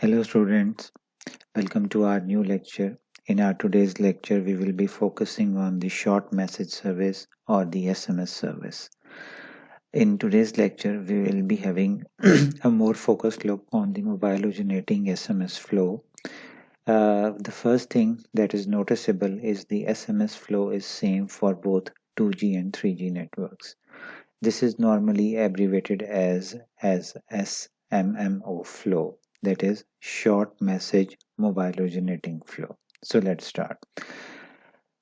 Hello students, welcome to our new lecture. In our today's lecture, we will be focusing on the short message service or the SMS service. In today's lecture, we will be having a more focused look on the mobile originating SMS flow. The first thing that is noticeable is the SMS flow is same for both 2G and 3G networks. This is normally abbreviated as SMMO flow, that is short message mobile originating flow. So let's start.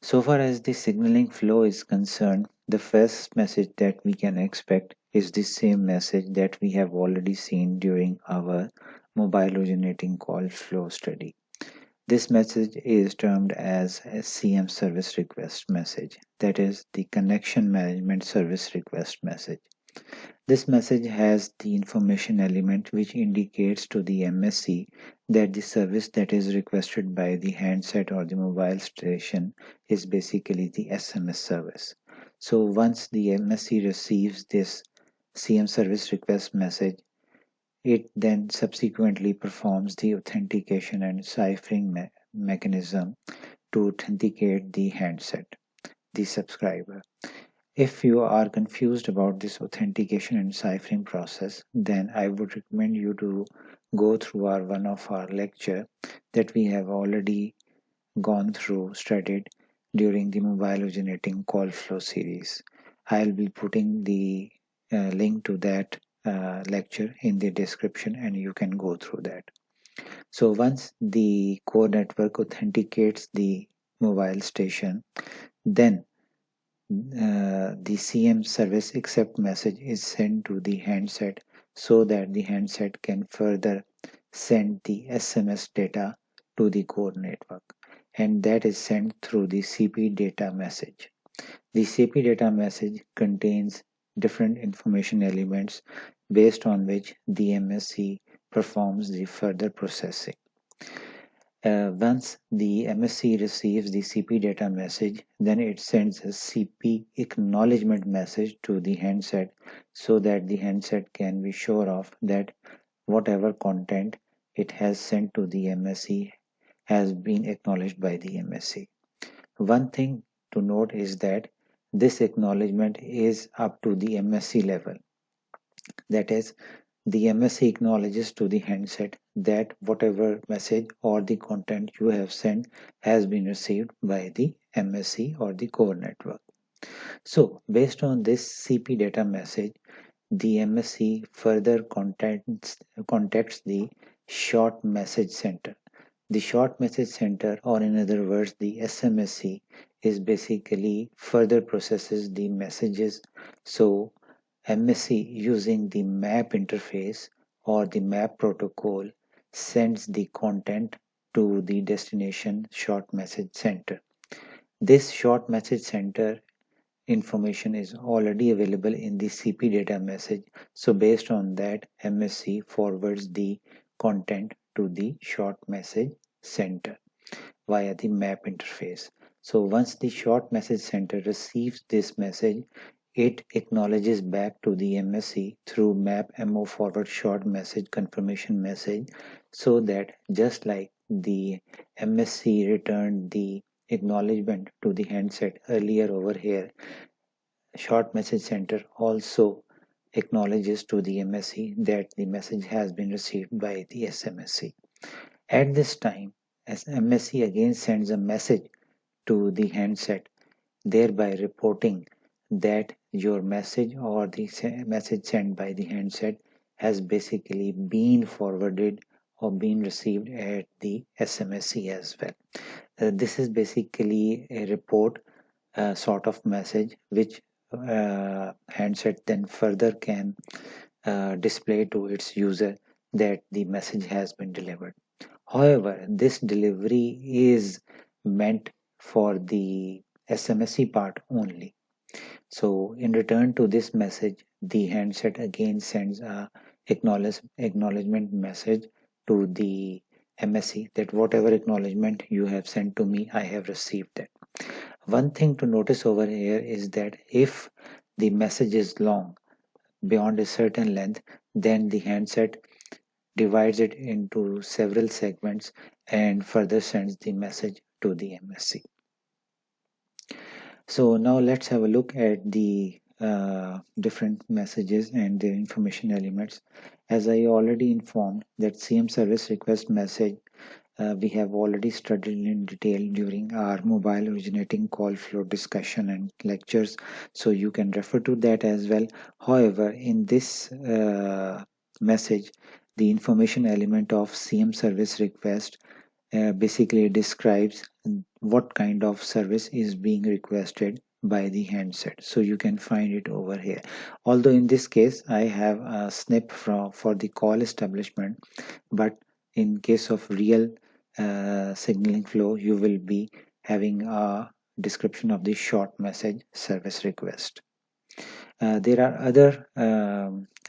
So far as the signaling flow is concerned, the first message that we can expect is the same message that we have already seen during our mobile originating call flow study. This message is termed as a CM service request message, that is the connection management service request message. This message has the information element which indicates to the MSC that the service that is requested by the handset or the mobile station is basically the SMS service. So once the MSC receives this CM service request message, it then subsequently performs the authentication and ciphering mechanism to authenticate the handset, the subscriber. If you are confused about this authentication and ciphering process, then I would recommend you to go through one of our lecture that we have already gone through, studied during the mobile originating call flow series. I'll be putting the link to that lecture in the description and you can go through that. So once the core network authenticates the mobile station, then the CM service accept message is sent to the handset so that the handset can further send the SMS data to the core network, and that is sent through the CP data message. The CP data message contains different information elements based on which the MSC performs the further processing. Once the MSC receives the CP data message, then it sends a CP acknowledgement message to the handset so that the handset can be sure of that whatever content it has sent to the MSC has been acknowledged by the MSC. One thing to note is that this acknowledgement is up to the MSC level. That is, the MSC acknowledges to the handset that whatever message or the content you have sent has been received by the MSC or the core network. So, based on this CP data message, the MSC further contacts the short message center. The short message center, or in other words, the SMSC, is basically further processes the messages. So MSC using the MAP interface or the MAP protocol sends the content to the destination short message center. This short message center information is already available in the CP data message. So based on that, MSC forwards the content to the short message center via the MAP interface. So once the short message center receives this message, it acknowledges back to the MSC through map MO forward short message confirmation message, so that just like the MSC returned the acknowledgement to the handset earlier over here, short message center also acknowledges to the MSC that the message has been received by the SMSC. At this time, as MSC again sends a message to the handset, thereby reporting that your message or the message sent by the handset has basically been forwarded or been received at the SMSC as well. This is basically a report sort of message which handset then further can display to its user that the message has been delivered. However, this delivery is meant for the SMSC part only. So in return to this message, the handset again sends a acknowledgement message to the MSC that whatever acknowledgement you have sent to me, I have received that. One thing to notice over here is that if the message is long, beyond a certain length, then the handset divides it into several segments, and further sends the message to the MSC. So now let's have a look at the different messages and their information elements. As I already informed that CM service request message we have already studied in detail during our mobile originating call flow discussion and lectures, so you can refer to that as well. However, in this message, the information element of CM service request basically describes what kind of service is being requested by the handset, so you can find it over here. Although in this case I have a snip for the call establishment, but in case of real signaling flow, you will be having a description of the short message service request. There are other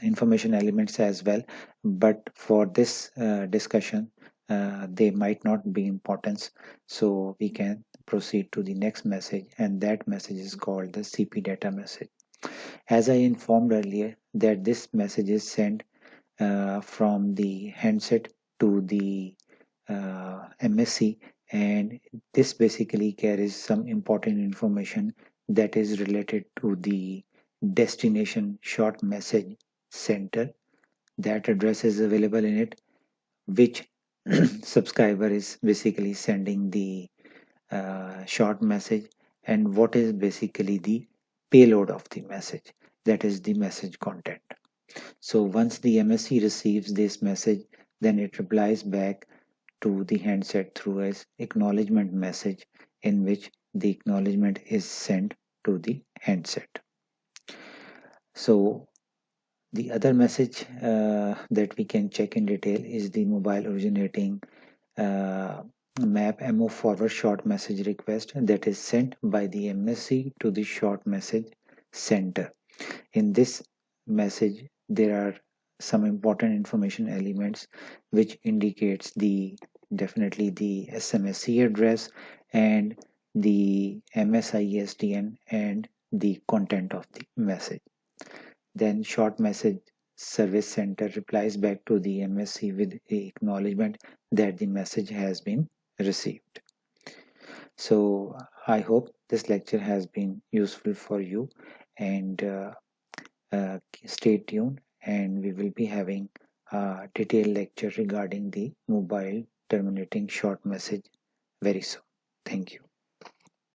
information elements as well, but for this discussion, they might not be importance. So we can proceed to the next message, and that message is called the CP data message. As I informed earlier, that this message is sent from the handset to the MSC, and this basically carries some important information that is related to the destination short message center. That address is available in it, which subscriber is basically sending the short message, and what is basically the payload of the message, that is the message content. So once the MSC receives this message, then it replies back to the handset through an acknowledgement message, in which the acknowledgement is sent to the handset. So the other message that we can check in detail is the mobile originating map MO forward short message request that is sent by the MSC to the short message center. In this message, there are some important information elements which indicates the definitely the SMSC address and the MSISDN and the content of the message. Then short message service center replies back to the MSC with the acknowledgement that the message has been received. So I hope this lecture has been useful for you, and stay tuned, and we will be having a detailed lecture regarding the mobile terminating short message very soon. Thank you.